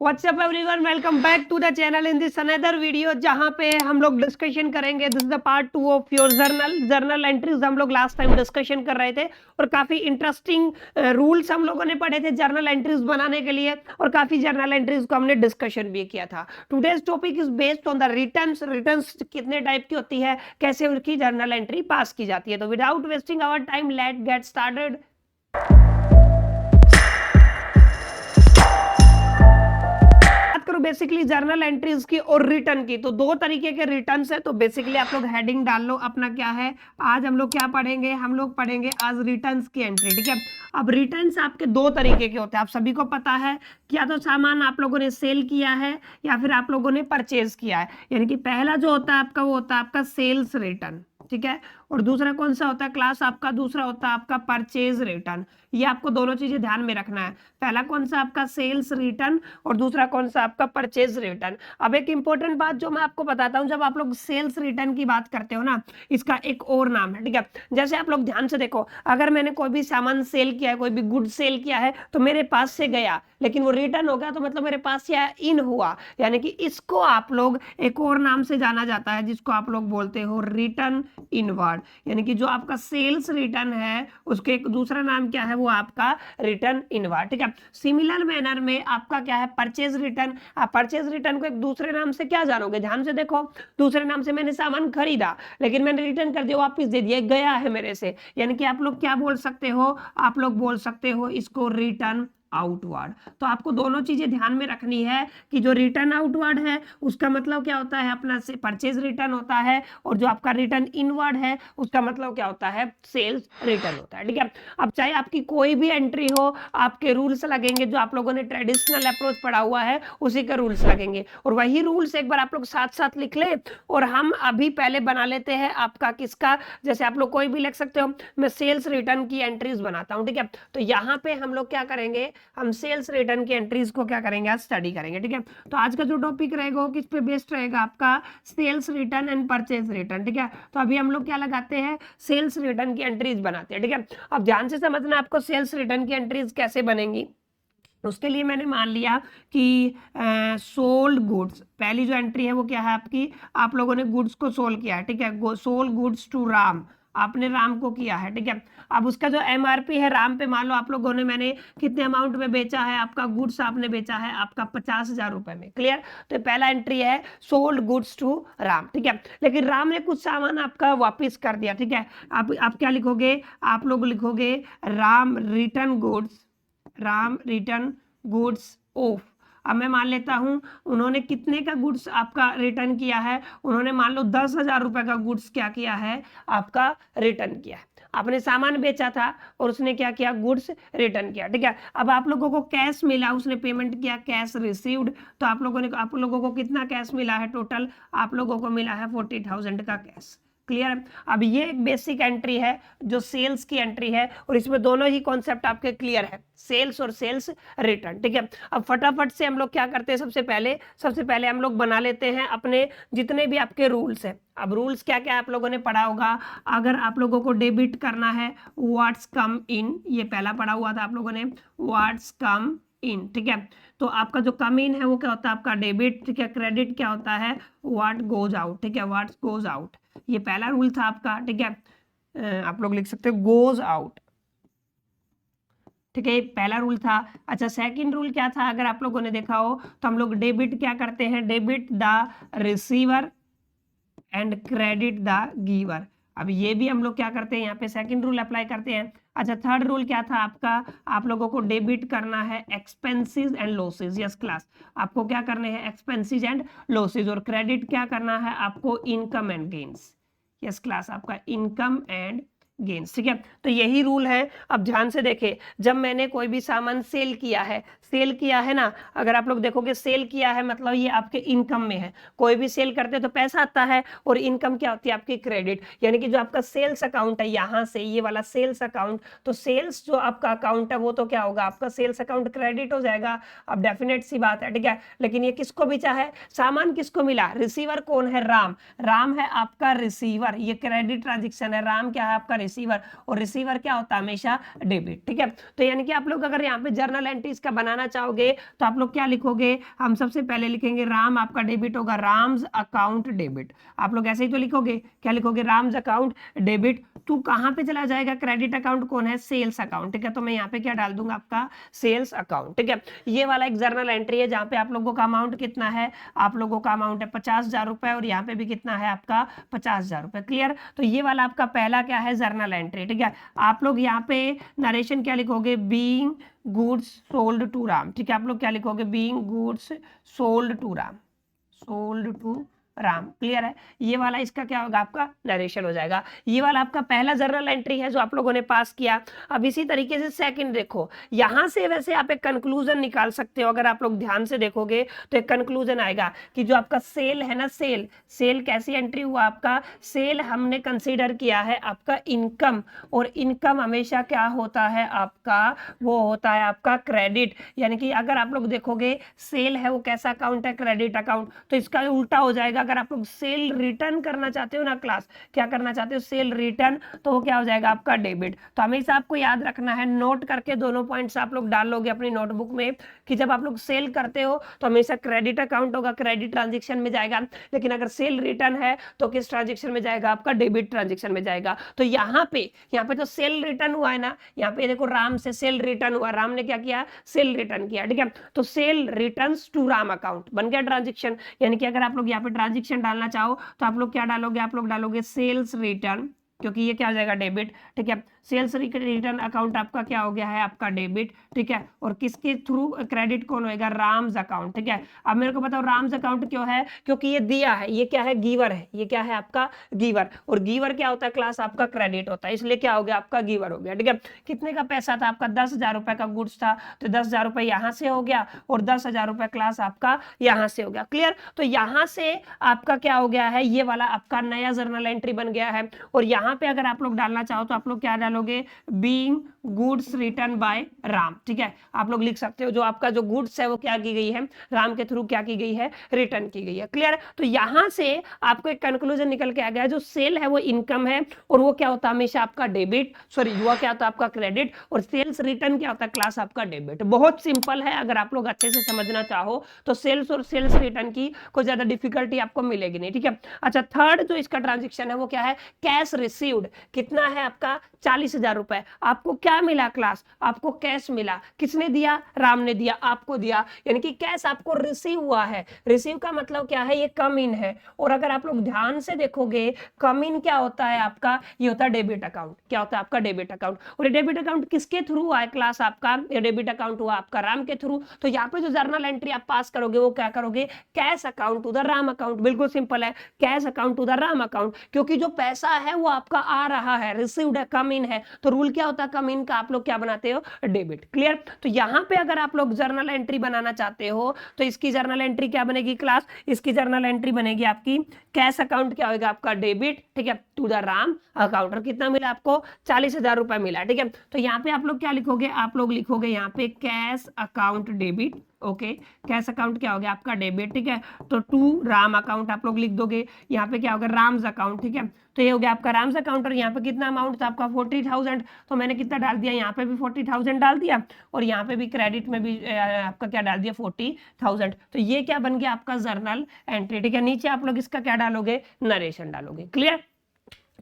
WhatsApp everyone, welcome back to the channel in this another video, जहां पे हम लोग डिस्कशन करेंगे। This is the part 2 of your journal entries. हम लोग लास्ट टाइम डिस्कशन कर रहे थे और काफी इंटरेस्टिंग रूल्स हम लोगों ने पढ़े थे जर्नल एंट्रीज बनाने के लिए, और काफी जर्नल एंट्रीज को हमने डिस्कशन भी किया था। Today's topic is based on the returns. Returns कितने टाइप की होती है, कैसे उनकी जर्नल एंट्री पास की जाती है। तो without wasting our time, let get started. Basically journal entries की और रिटर्न की, तो दो तरीके के रिटर्न्स है। तो बेसिकली आप लोग हेडिंग डाल लो अपना, क्या है आज हम लोग क्या पढ़ेंगे। हम लोग पढ़ेंगे आज रिटर्न्स की एंट्री, ठीक है। अब रिटर्न्स आपके दो तरीके के होते हैं, आप सभी को पता है। या तो सामान आप लोगों ने सेल किया है या फिर आप लोगों ने परचेज किया है, यानी कि पहला जो होता है आपका, वो होता है आपका सेल्स रिटर्न, ठीक है। और दूसरा कौन सा होता है क्लास आपका, दूसरा होता है आपका परचेज रिटर्न। ये आपको दोनों चीजें ध्यान में रखना है। पहला कौन सा आपका सेल्स रिटर्न और दूसरा कौन सा आपका परचेज रिटर्न। अब एक इंपॉर्टेंट बात जो मैं आपको बताता हूं, जब आप लोग सेल्स रिटर्न की बात करते हो ना, इसका एक और नाम है, ठीक है। जैसे आप लोग ध्यान से देखो, अगर मैंने कोई भी सामान सेल किया है, कोई भी गुड सेल किया है, तो मेरे पास से गया लेकिन वो रिटर्न हो गया, तो मतलब मेरे पास या इन हुआ, यानी कि इसको आप लोग एक और नाम से जाना जाता है, जिसको आप लोग बोलते हो रिटर्न इनवर्ड। यानी कि जो आपका सेल्स रिटर्न है उसके एक दूसरा नाम क्या है, वो आपका रिटर्न इनवर्ड, ठीक है। सिमिलर मैनर में आपका क्या है, परचेज रिटर्न। आप परचेज रिटर्न को एक दूसरे नाम से क्या जानोगे, ध्यान से देखो। दूसरे नाम से मैंने सामान खरीदा लेकिन मैंने रिटर्न कर दिया, वापस दे दिया, गया है मेरे से, यानी कि आप लोग क्या बोल सकते हो, आप लोग बोल सकते हो इसको रिटर्न आउटवर्ड। तो आपको दोनों चीजें ध्यान में रखनी है कि जो रिटर्न आउटवर्ड है उसका मतलब क्या होता है, अपना से परचेज रिटर्न होता है, और जो आपका रिटर्न इनवर्ड है उसका मतलब क्या होता है, सेल्स रिटर्न होता है, ठीक है। अब चाहे आपकी कोई भी एंट्री हो, आपके रूल्स लगेंगे, जो आप लोगों ने ट्रेडिशनल अप्रोच पढ़ा हुआ है उसी के रूल्स लगेंगे, और वही रूल्स एक बार आप लोग साथ साथ लिख ले। और हम अभी पहले बना लेते हैं आपका किसका, जैसे आप लोग कोई भी लिख सकते हो, मैं सेल्स रिटर्न की एंट्रीज बनाता हूं, ठीक है। तो यहाँ पे हम लोग क्या करेंगे, हम सेल्स रिटर्न की एंट्रीज को क्या करेंगे, आज स्टडी करेंगे, ठीक है। तो आज का जो टॉपिक रहेगा वो किस पे बेस्ड रहेगा, आपका sales return and purchase return, ठीक है। तो अभी हम लोग क्या लगाते हैं, सेल्स रिटर्न की एंट्रीज बनाते हैं, ठीक है। अब ध्यान से समझना आपको सेल्स रिटर्न की एंट्रीज कैसे बनेंगी। उसके लिए मैंने मान लिया कि सोल्ड गुड्स, पहली जो एंट्री है वो क्या है आपकी, आप लोगों ने गुड्स को सोल्ड किया है, ठीक है। सोल्ड गुड्स टू राम, आपने राम को किया है, ठीक है। अब उसका जो एमआरपी है राम पे, मान लो आप लोगों ने, मैंने कितने अमाउंट में बेचा है, आपका गुड्स आपने बेचा है आपका 50,000 रुपए में, क्लियर। तो पहला एंट्री है सोल्ड गुड्स टू राम, ठीक है। लेकिन राम ने कुछ सामान आपका वापिस कर दिया, ठीक है। आप क्या लिखोगे, आप लोग लिखोगे Ram return goods, Ram return goods of. अब मैं मान लेता हूं उन्होंने कितने का गुड्स आपका रिटर्न किया है, उन्होंने मान लो 10,000 रुपए का गुड्स क्या किया है, आपका रिटर्न किया है। आपने सामान बेचा था और उसने क्या किया, गुड्स रिटर्न किया, ठीक है। अब आप लोगों को कैश मिला, उसने पेमेंट किया, कैश रिसीव्ड। तो आप लोगों को कितना कैश मिला है टोटल, आप लोगों को मिला है 40,000 का कैश, क्लियर है। अब ये एक बेसिक एंट्री है जो सेल्स की एंट्री है, और इसमें दोनों ही कॉन्सेप्ट आपके क्लियर है, सेल्स और सेल्स रिटर्न, ठीक है। अब फटाफट से हम लोग क्या करते हैं, सबसे पहले हम लोग बना लेते हैं अपने जितने भी आपके रूल्स हैं। अब रूल्स क्या क्या आप लोगों ने पढ़ा होगा, अगर आप लोगों को डेबिट करना है, व्हाट्स कम इन, ये पहला पढ़ा हुआ था आप लोगों ने, व्हाट्स कम इन, ठीक है। तो आपका जो कम इन है वो क्या होता है, आपका डेबिट, ठीक है। क्रेडिट क्या होता है, व्हाट गोज आउट, ठीक है, व्हाट गोज आउट। ये पहला रूल था आपका, ठीक है। आप लोग लिख सकते हो गोज आउट, ठीक है, पहला रूल था। अच्छा, सेकंड रूल क्या था, अगर आप लोगों ने देखा हो तो हम लोग डेबिट क्या करते हैं, debit the receiver and credit the giver. अब ये भी हम लोग क्या करते हैं, यहाँ पे सेकंड रूल अप्लाई करते हैं। अच्छा, थर्ड रूल क्या था आपका, आप लोगों को डेबिट करना है expenses and losses, yes class, आपको क्या करने हैं, एक्सपेंसेस एंड लॉसेस। और क्रेडिट क्या करना है आपको, income and gains, yes class, आपका इनकम एंड गेन्स, ठीक है। तो यही रूल है। अब ध्यान से देखें, जब मैंने कोई भी सामान सेल किया है ना, अगर आप लोग देखोगे सेल किया है मतलब ये आपके इनकम में है। कोई भी सेल करते हैं तो पैसा आता है, और इनकम क्या होती है आपकी, क्रेडिट। यानी कि जो आपका सेल्स अकाउंट है, यहां से ये वाला सेल्स अकाउंट, तो सेल्स जो आपका अकाउंट है वो तो क्या होगा, आपका सेल्स अकाउंट क्रेडिट हो जाएगा। अब डेफिनेट सी बात है, ठीक है। लेकिन ये किसको बेचा है, सामान किसको मिला, रिसीवर कौन है, राम। राम है आपका रिसीवर, ये क्रेडिट ट्रांजेक्शन है, राम क्या है आपका रिसीवर, और रिसीवर क्या होता है हमेशा डेबिट, ठीक है। तो यानी कि आप लोग अगर यहाँ पे जर्नल एंट्रीज का बनाना चाहोगे तो आप लोग क्या लिखोगे, हम सबसे पहले लिखेंगे राम, आपका डेबिट होगा राम्स अकाउंट डेबिट। आप लोग ऐसे ही तो लिखोगे, क्या लिखोगे, राम्स अकाउंट डेबिट। तू कहाँ पे चला जाएगा, क्रेडिट अकाउंट कौन है, सेल्स अकाउंट, ठीक है। तो मैं यहाँ पे क्या डाल दूंगा, आपका सेल्स अकाउंट, ठीक है। ये वाला एक जर्नल एंट्री है जहाँ पे आप लोगों का अमाउंट कितना है, आप लोगों का अमाउंट है 50,000 रुपए, और यहाँ पे भी कितना है आपका 50,000 रुपए, क्लियर। तो ये वाला आपका पहला क्या है, जर्नल एंट्री, ठीक है। आप लोग यहाँ पे नरेशन क्या लिखोगे, being goods sold to Ram, ठीक है। आप लोग क्या लिखोगे, being goods sold to Ram, sold to Ram, clear है। ये वाला इसका क्या होगा, आपका नरेशन हो जाएगा। ये वाला आपका पहला जर्नल एंट्री है जो आप लोगों ने पास किया। अब इसी तरीके से सेकंड देखो, यहां से वैसे आप एक कंक्लूजन निकाल सकते हो, अगर आप लोग ध्यान से देखोगे तो एक कंक्लूजन आएगा कि जो आपका सेल है ना, सेल, सेल कैसी एंट्री हुआ आपका, सेल हमने कंसीडर किया है आपका इनकम, और इनकम हमेशा क्या होता है आपका, वो होता है आपका क्रेडिट। यानी कि अगर आप लोग देखोगे सेल है वो कैसा अकाउंट है, क्रेडिट अकाउंट, तो इसका उल्टा हो जाएगा। अगर आप लोग सेल रिटर्न करना चाहते हो ना क्लास, क्या करना चाहते हो, सेल रिटर्न, तो वो क्या हो जाएगा आपका डेबिट। तो हमेशा आपको याद रखना है, नोट करके दोनों पॉइंट्स आप लोग डाल लोगे अपनी नोटबुक में, कि जब आप लोग सेल करते हो तो हमेशा क्रेडिट अकाउंट होगा, क्रेडिट ट्रांजेक्शन में जाएगा, लेकिन अगर सेल रिटर्न है तो किस ट्रांजेक्शन में जाएगा, आपका डेबिट ट्रांजेक्शन में जाएगा। तो यहाँ पे तो सेल रिटर्न हुआ है ना, यहाँ पे देखो राम से सेल रिटर्न हुआ, राम ने क्या किया, सेल रिटर्न किया, ठीक है। तो sale returns to Ram account बन गया ट्रांजेक्शन। यानी कि अगर आप लोग यहाँ पे ट्रांजेक्शन डालना चाहो तो आप लोग क्या डालोगे, आप लोग डालोगे सेल्स रिटर्न, क्योंकि ये क्या हो जाएगा, डेबिट, ठीक है। सेल्स रिटर्न अकाउंट आपका क्या हो गया है, आपका डेबिट, ठीक है। और किसके थ्रू क्रेडिट कौन होएगा, राम्स अकाउंट, ठीक है। अब मेरे को बताओ राम्स अकाउंट क्यों है, क्योंकि ये दिया है, ये क्या है, गिवर है, ये क्या है आपका गिवर, और गिवर क्या होता है क्लास, आपका क्रेडिट होता है, इसलिए क्या हो गया, आपका गिवर हो गया, ठीक है। कितने का पैसा था आपका, 10,000 रुपए का गुड्स था, तो 10,000 रुपए यहां से हो गया, और 10,000 रुपए क्लास आपका यहां से हो गया, क्लियर। तो यहां से आपका क्या हो गया है, ये वाला आपका नया जर्नल एंट्री बन गया है। और यहाँ पे अगर आप लोग डालना चाहो तो आप लोग क्या डालोगे, being goods return by Ram, ठीक है। आप लोग लिख सकते हो जो आपका जो गुड्स है वो क्या की गई है, राम के थ्रू क्या की गई है, रिटर्न की गई है, क्लियर। तो यहां से आपको एक कंक्लूजन निकल के आ गया, जो सेल है वो इनकम है, और वो क्या होता है हमेशा आपका डेबिट, सॉरी वो क्या होता है आपका क्रेडिट, और सेल्स रिटर्न क्या होता है क्लास आपका डेबिट। बहुत सिंपल है, अगर आप लोग अच्छे से समझना चाहो तो सेल्स और सेल्स रिटर्न की कोई ज्यादा डिफिकल्टी आपको मिलेगी नहीं, ठीक है। अच्छा, थर्ड जो इसका ट्रांजेक्शन है वो क्या है, कैश रिसीव्ड, कितना है आपका 40,000 रुपए। आपको क्या मिला क्लास, आपको कैश मिला, किसने दिया, राम ने दिया, आपको दिया, यानी कि कैश आपको रिसीव हुआ है। रिसीव का मतलब क्या है, ये कम इन है। और अगर आप लोग ध्यान से देखोगे, कम इन क्या होता है आपका, ये होता है डेबिट अकाउंट, क्या होता है आपका डेबिट अकाउंट। और ये डेबिट अकाउंट किसके थ्रू हुआ है क्लास, आपका ये डेबिट अकाउंट हुआ आपका राम के थ्रू। तो यहाँ पे जो जर्नल एंट्री आप पास करोगे वो क्या करोगे, cash account to the Ram account, बिल्कुल सिंपल है, cash account to the Ram account, क्योंकि जो पैसा है वो आपका आ रहा है, रिसीव्ड है, कम इन है, तो रूल क्या होता है, कम इन का आप लोग क्या बनाते हो, डेबिट, क्लियर। तो यहां पे अगर आप लोग जर्नल एंट्री बनाना चाहते हो तो इसकी जर्नल एंट्री क्या बनेगी क्लास, इसकी जर्नल एंट्री बनेगी आपकी कैश अकाउंट क्या होगा आपका डेबिट, ठीक है, टू द राम अकाउंट। और कितना मिला आपको, 40,000 रुपए मिला, ठीक है। तो यहाँ पे आप लोग क्या लिखोगे, आप लोग लिखोगे यहाँ पे cash account debit, okay, cash account क्या हो गया आपका डेबिट, ठीक है। तो टू राम अकाउंट आप लोग लिख दोगे, यहाँ पे क्या होगा राम्स अकाउंट, ठीक है। तो ये हो गया आपका राम्स अकाउंट, और यहाँ पे कितना अमाउंट था आपका 40,000, तो मैंने कितना डाल दिया, यहाँ पे भी 40,000 डाल दिया, और यहाँ पे भी क्रेडिट में भी आपका क्या डाल दिया 40,000। तो ये क्या बन गया आपका जर्नल एंट्री, ठीक है। नीचे आप लोग इसका क्या डालोगे, नरेशन डालोगे, क्लियर।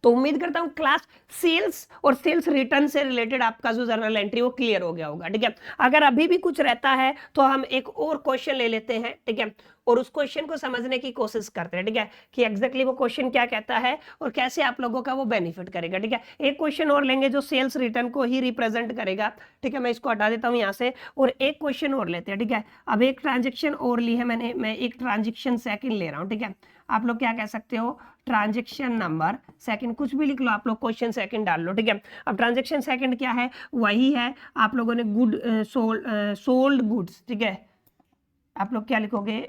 तो उम्मीद करता हूं क्लास सेल्स और सेल्स रिटर्न से रिलेटेड आपका जो जर्नल एंट्री वो क्लियर हो गया होगा, ठीक है। अगर अभी भी कुछ रहता है तो हम एक और क्वेश्चन ले लेते हैं, ठीक है, और उस क्वेश्चन को समझने की कोशिश करते हैं, ठीक है, कि एग्जैक्टली वो क्वेश्चन क्या कहता है और कैसे आप लोगों का वो बेनिफिट करेगा, ठीक है। एक क्वेश्चन और लेंगे जो सेल्स रिटर्न को ही रिप्रेजेंट करेगा, ठीक है। मैं इसको हटा देता हूं यहां से, और एक क्वेश्चन और लेते हैं, ठीक है। अब एक ट्रांजेक्शन और ली है मैंने, मैं एक ट्रांजेक्शन सेकंड ले रहा हूं, ठीक है। आप लोग क्या कह सकते हो, ट्रांजेक्शन नंबर सेकंड, कुछ भी लिख लो आप लोग, क्वेश्चन सेकंड डाल लो, ठीक है। अब ट्रांजेक्शन सेकंड क्या है, वही है आप लोगों ने गुड सोल्ड गुड्स, ठीक है। आप लोग क्या लिखोगे,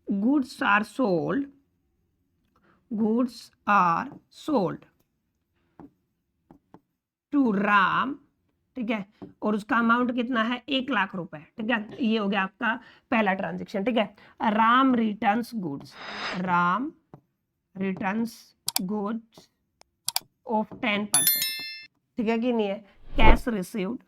goods are sold, goods are sold to Ram, ठीक है, और उसका अमाउंट कितना है 1,00,000 रुपए, ठीक है। ये हो गया आपका पहला ट्रांजेक्शन, ठीक है। Ram returns goods, Ram returns goods of 10%, ठीक है कि नहीं है, कैश रिसीव्ड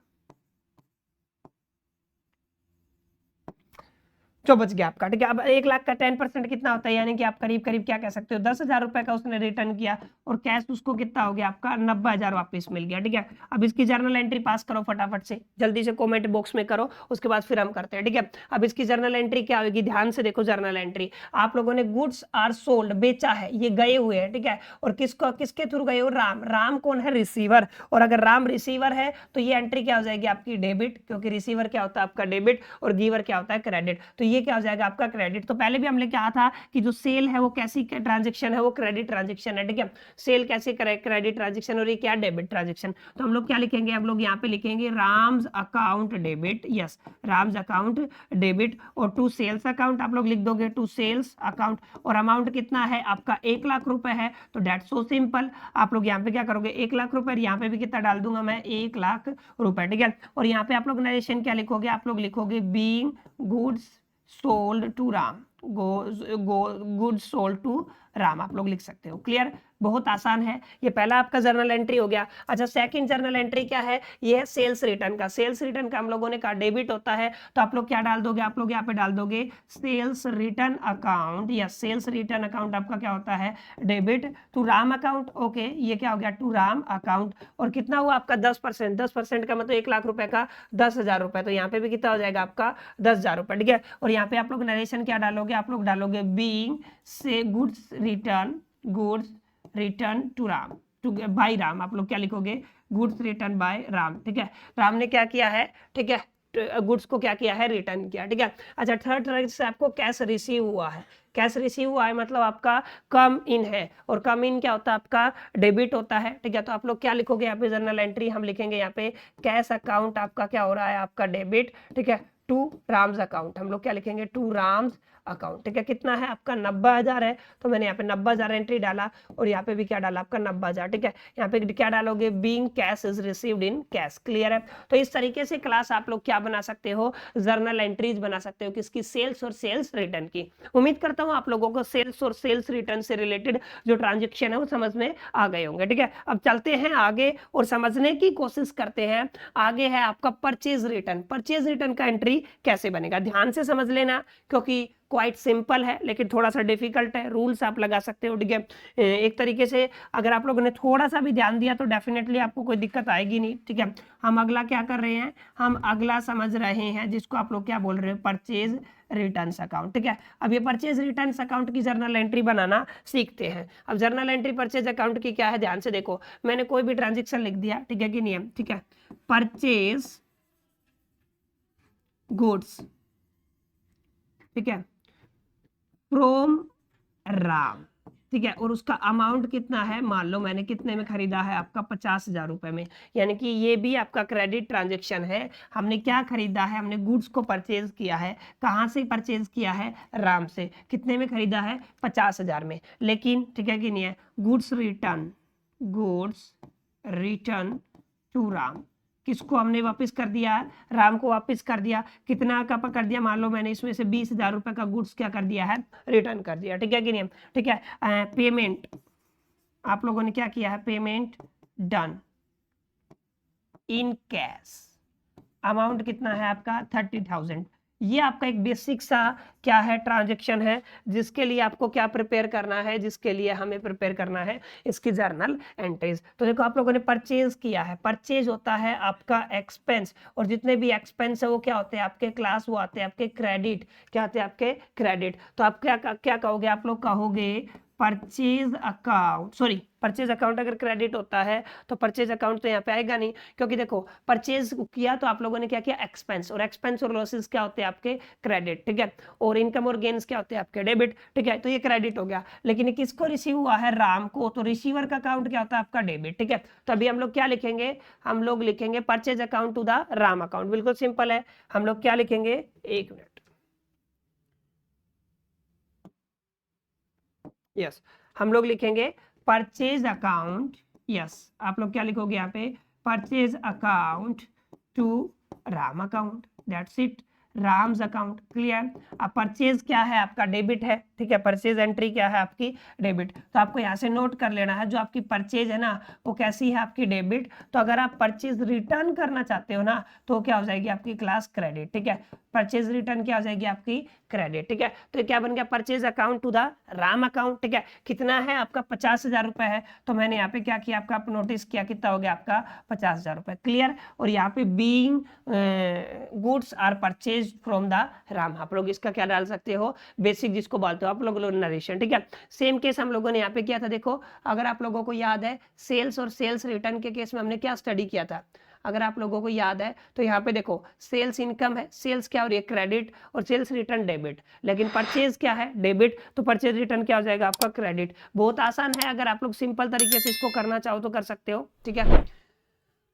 जो बच गया आपका, ठीक है। अब 1 लाख का 10% कितना होता है, यानी कि आप करीब करीब क्या कह सकते हो 10,000 रुपए का उसने रिटर्न किया और कैश उसको कितना हो गया आपका 90,000 वापस मिल गया, ठीक है। अब इसकी जर्नल एंट्री पास करो फटाफट से, जल्दी से कमेंट बॉक्स में करो, उसके बाद फिर हम करते हैं, ठीक है। अब इसकी जर्नल एंट्री क्या होगी, ध्यान से देखो जर्नल एंट्री। आप लोगों ने गुड्स आर सोल्ड बेचा है, ये गए हुए हैं, ठीक है। और किसको किसके थ्रू गए हो, राम। राम कौन है, रिसीवर। और अगर राम रिसीवर है तो ये एंट्री क्या हो जाएगी आपकी डेबिट, क्योंकि रिसीवर क्या होता है आपका डेबिट और गिवर क्या होता है क्रेडिट, तो ये क्या हो जाएगा आपका क्रेडिट। तो पहले भी हमने कहा था कि जो सेल है वो कैसी ट्रांजेक्शन है, वो क्रेडिट ट्रांजेक्शन है, ठीक है। सेल कैसे करे, क्रेडिट ट्रांजेक्शन, और ये क्या डेबिट ट्रांजेक्शन। तो हम लोग क्या लिखेंगे, हम लोग यहाँ पे लिखेंगे Ram's account debit, yes Ram's account debit, और टू सेल्स अकाउंट आप लोग लिख दोगे टू सेल्स अकाउंट। और अमाउंट कितना है आपका 1 लाख रुपए है, तो डेट सो सिंपल। आप लोग यहाँ पे क्या करोगे 1 लाख रुपए, यहाँ पे भी कितना डाल दूंगा मैं 1 लाख रुपए, ठीक है। और यहाँ पे आप लोग नरेशन क्या लिखोगे, आप लोग लिखोगे being goods sold to Ram, good sold to Ram आप लोग लिख सकते हो। क्लियर, बहुत आसान है। ये पहला आपका जर्नल एंट्री हो गया। अच्छा, सेकंड जर्नल एंट्री क्या है, ये है सेल्स रिटर्न का। सेल्स रिटर्न का हम लोगों ने कहा डेबिट होता है, तो आप लोग क्या डाल दोगे, आप लोग यहाँ पे डाल दोगे सेल्स रिटर्न अकाउंट, या सेल्स रिटर्न अकाउंट आपका क्या होता है debit to Ram account. Okay, ये क्या हो गया टू राम अकाउंट। और कितना हुआ आपका 10%, 10% का मतलब 1 लाख रुपए का 10,000 रुपए, तो यहाँ पे भी कितना हो जाएगा आपका 10,000 रुपए, ठीक है। और यहाँ पे आप लोग नरेशन क्या डालोगे, आप लोग डालोगे बीइंग से goods return to Ram, to by Ram, आप लोग क्या लिखोगे गुड्स रिटर्न बाय राम, ठीक है। राम ने क्या किया है, ठीक है, गुड्स को क्या किया है रिटर्न किया, ठीक है। अच्छा, थर्ड तरह से आपको कैश रिसीव हुआ है। कैश रिसीव हुआ है मतलब आपका कम इन है, और कम इन क्या होता है आपका डेबिट होता है, ठीक है। तो आप लोग क्या लिखोगे यहाँ पे जर्नल एंट्री हम लिखेंगे यहाँ पे कैश अकाउंट आपका क्या हो रहा है आपका डेबिट, ठीक है, टू राम्स अकाउंट। हम लोग क्या लिखेंगे टू राम्स अकाउंट, ठीक है। कितना है आपका 90,000 है, तो मैंने यहाँ पे 90,000 एंट्री डाला, और यहाँ पे भी क्या डाला आपका 90,000, ठीक है। यहाँ पे क्या डालोगे being cash is received in cash. Clear है। तो इस तरीके से क्लास आप लोग क्या बना सकते हो, जर्नल एंट्रीज बना सकते हो किसकी, सेल्स और सेल्स रिटर्न की। उम्मीद करता हूँ आप लोगों को सेल्स और सेल्स रिटर्न से रिलेटेड जो ट्रांजेक्शन है वो समझ में आ गए होंगे, ठीक है। अब चलते हैं आगे और समझने की कोशिश करते हैं। आगे है आपका परचेज रिटर्न। परचेज रिटर्न का एंट्री कैसे बनेगा, ध्यान से समझ लेना, क्योंकि क्वाइट सिंपल है लेकिन थोड़ा सा डिफिकल्ट है। रूल्स आप लगा सकते हो, ठीक है। एक तरीके से अगर आप लोगों ने थोड़ा सा भी ध्यान दिया तो डेफिनेटली आपको कोई दिक्कत आएगी नहीं, ठीक है। हम अगला क्या कर रहे हैं, हम अगला समझ रहे हैं जिसको आप लोग क्या बोल रहे हो परचेज रिटर्न अकाउंट, ठीक है। अब ये परचेज रिटर्न अकाउंट की जर्नल एंट्री बनाना सीखते हैं। अब जर्नल एंट्री परचेज अकाउंट की क्या है, ध्यान से देखो। मैंने कोई भी ट्रांजेक्शन लिख दिया, ठीक है कि नियम, ठीक है, परचेज गुड्स, ठीक है, फ्रॉम राम, ठीक है। और उसका अमाउंट कितना है, मान लो मैंने कितने में खरीदा है आपका 50,000 रुपए में, यानी कि ये भी आपका क्रेडिट ट्रांजेक्शन है। हमने क्या खरीदा है, हमने गुड्स को परचेज किया है। कहाँ से परचेज किया है, राम से। कितने में खरीदा है 50,000 में। लेकिन ठीक है कि नहीं है, गुड्स रिटर्न टू राम, किसको हमने वापस कर दिया, राम को वापस कर दिया। कितना का कर दिया, मान लो मैंने इसमें से 20,000 रुपए का गुड्स क्या कर दिया है, रिटर्न कर दिया, ठीक है कि नहीं, ठीक है। पेमेंट आप लोगों ने क्या किया है, payment done in cash. Amount कितना है आपका 30,000। ये आपका एक बेसिक सा क्या है ट्रांजैक्शन है, जिसके लिए आपको क्या प्रिपेयर करना है, जिसके लिए हमें प्रिपेयर करना है इसकी जर्नल एंट्रीज। तो देखो आप लोगों ने परचेज किया है, परचेज होता है आपका एक्सपेंस, और जितने भी एक्सपेंस है वो क्या होते हैं आपके क्लास, वो आते हैं आपके क्रेडिट। क्या आते हैं आपके क्रेडिट। तो आप क्या कहोगे, आप लोग कहोगे purchase account, sorry purchase account अगर क्रेडिट होता है तो परचेज अकाउंट तो यहाँ पे आएगा नहीं, क्योंकि देखो परचेज किया तो आप लोगों ने क्या किया एक्सपेंस, और एक्सपेंस और लॉसेस क्या होते हैं आपके क्रेडिट, ठीक है। और इनकम और गेन्स क्या होते हैं आपके डेबिट, ठीक है। तो ये क्रेडिट हो गया, लेकिन किसको रिसीव हुआ है, राम को, तो रिसीवर का अकाउंट क्या होता है आपका डेबिट, ठीक है। तो अभी हम लोग क्या लिखेंगे, हम लोग लिखेंगे purchase account to the Ram account. बिल्कुल सिंपल है। हम लोग क्या लिखेंगे, एक मिनट, यस हम लोग लिखेंगे परचेज अकाउंट, यस आप लोग क्या लिखोगे यहाँ पे purchase account to Ram account, that's it. Ram's account. Clear. अब परचेज क्या है आपका, डेबिट है, ठीक है, परचेज एंट्री क्या है आपकी, डेबिट। तो आपको यहाँ से नोट कर लेना है, जो आपकी परचेज है ना वो कैसी है आपकी, डेबिट। तो अगर आप परचेज रिटर्न करना चाहते हो ना तो क्या हो जाएगी आपकी क्लास, क्रेडिट। ठीक है, परचेज रिटर्न क्या हो जाएगी आपकी, क्रेडिट। ठीक है, तो क्या बन गया, purchase account to the Ram account. ठीक है, कितना है आपका, 50,000 रुपए है। तो मैंने यहाँ पे क्या किया, आपका नोटिस किया, कितना हो गया आपका, 50,000 रुपए। क्लियर। और यहाँ पे being goods are purchase from the Ram, आप लोग इसका क्या डाल सकते हो, बेसिक जिसको बोलते हो आप लोग नरेशन। ठीक है, सेम केस हम लोगों ने यहाँ पे किया था। देखो अगर आप लोगों को याद है, सेल्स और सेल्स रिटर्न के केस में हमने क्या स्टडी किया था, अगर आप लोगों को याद है तो यहाँ पे देखो सेल्स इनकम है, सेल्स क्या हो रही है, क्रेडिट, और सेल्स रिटर्न डेबिट। लेकिन परचेज क्या है, डेबिट, तो परचेज रिटर्न क्या हो जाएगा आपका, क्रेडिट। बहुत आसान है, अगर आप लोग सिंपल तरीके से इसको करना चाहो तो कर सकते हो। ठीक है,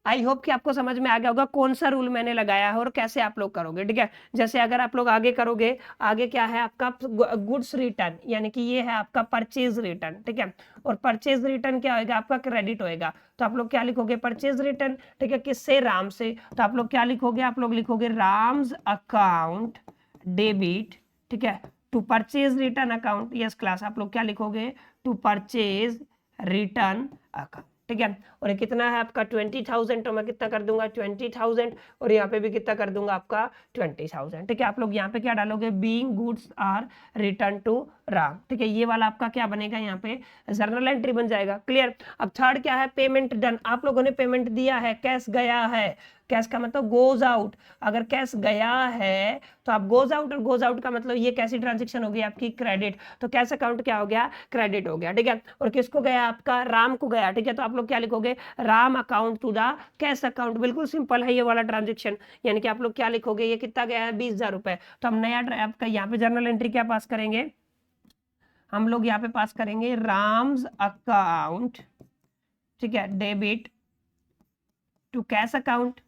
आई होप कि आपको समझ में आ गया होगा कौन सा रूल मैंने लगाया है और कैसे आप लोग करोगे। ठीक है, जैसे अगर आप लोग आगे करोगे, आगे क्या है आपका गुड्स रिटर्न, यानी कि ये है आपका परचेज रिटर्न। ठीक है, और परचेज रिटर्न क्या होगा आपका, क्रेडिट होएगा। तो आप लोग क्या लिखोगे, परचेज रिटर्न। ठीक है, किससे, राम से। तो आप लोग क्या लिखोगे, आप लोग लिखोगे राम्स अकाउंट डेबिट। ठीक है, to purchase return account. Yes class, आप लोग क्या लिखोगे, टू परचेज रिटर्न अकाउंट। ठीक है, और ये कितना है आपका 20,000, तो मैं कितना कर दूंगा 20,000, और यहाँ पे भी कितना कर दूंगा आपका 20,000। ठीक है, आप लोग यहाँ पे क्या डालोगे, being goods are return to Ram. ठीक है, ये वाला आपका क्या बनेगा, यहाँ पे जर्नल एंट्री बन जाएगा। क्लियर। अब थर्ड क्या है, पेमेंट डन, आप लोगों ने पेमेंट दिया है, कैश गया है, कैश का मतलब गोज आउट। अगर कैश गया है तो आप गोज आउट, और गोज आउट का मतलब ये कैसी ट्रांजेक्शन होगी आपकी, क्रेडिट। तो कैश अकाउंट क्या हो गया, क्रेडिट हो गया। ठीक है, और किसको गया आपका, राम को गया। ठीक है, तो आप लोग क्या लिखोगे, Ram account to the cash account. बिल्कुल सिंपल है ये वाला ट्रांजेक्शन, यानी कि आप लोग क्या लिखोगे, ये कितना गया है 20,000 रुपए। तो हम नया आपका यहाँ पे जर्नल एंट्री क्या पास करेंगे, हम लोग यहाँ पे पास करेंगे राम्स अकाउंट। ठीक है, debit to cash account,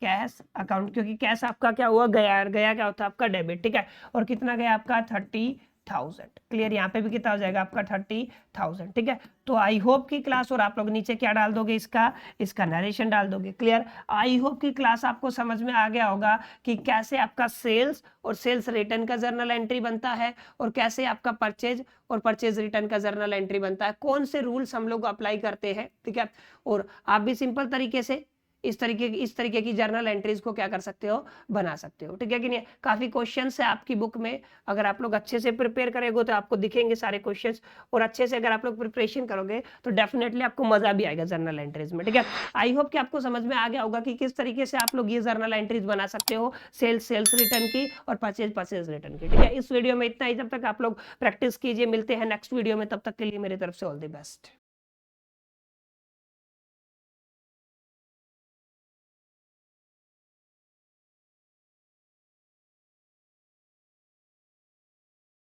cash account, क्योंकि कैश आपका क्या हुआ, गया, गया क्या होता है आपका, डेबिट। ठीक है, और कितना गया आपका 30,000। क्लियर, यहाँ पे भी कितना हो जाएगा आपका 30,000। ठीक है, तो आई होप की क्लास, और आप लोग नीचे क्या डाल दोगे, इसका नरेशन डाल दोगे। क्लियर, आई होप की क्लास आपको समझ में आ गया होगा कि कैसे आपका सेल्स और सेल्स रिटर्न का जर्नल एंट्री बनता है, और कैसे आपका परचेज और परचेज रिटर्न का जर्नल एंट्री बनता है, कौन से रूल्स हम लोग अप्लाई करते हैं। ठीक है, और आप भी सिंपल तरीके से इस तरीके की जर्नल एंट्रीज को क्या कर सकते हो, बना सकते हो। ठीक है कि नहीं, काफी क्वेश्चंस है आपकी बुक में, अगर आप लोग अच्छे से प्रिपेयर करेंगे तो आपको दिखेंगे सारे क्वेश्चंस, और अच्छे से अगर आप लोग प्रिपरेशन करोगे तो डेफिनेटली आपको मजा भी आएगा जर्नल एंट्रीज में। ठीक है, आई होप कि आपको समझ में आ गया होगा कि किस तरीके से आप लोग ये जर्नल एंट्रीज बना सकते हो, सेल्स रिटर्न की और परचेज रिटर्न की। ठीक है, इस वीडियो में इतना ही, जब तक आप लोग प्रैक्टिस कीजिए, मिलते हैं नेक्स्ट वीडियो में, तब तक के लिए मेरी तरफ से ऑल द बेस्ट।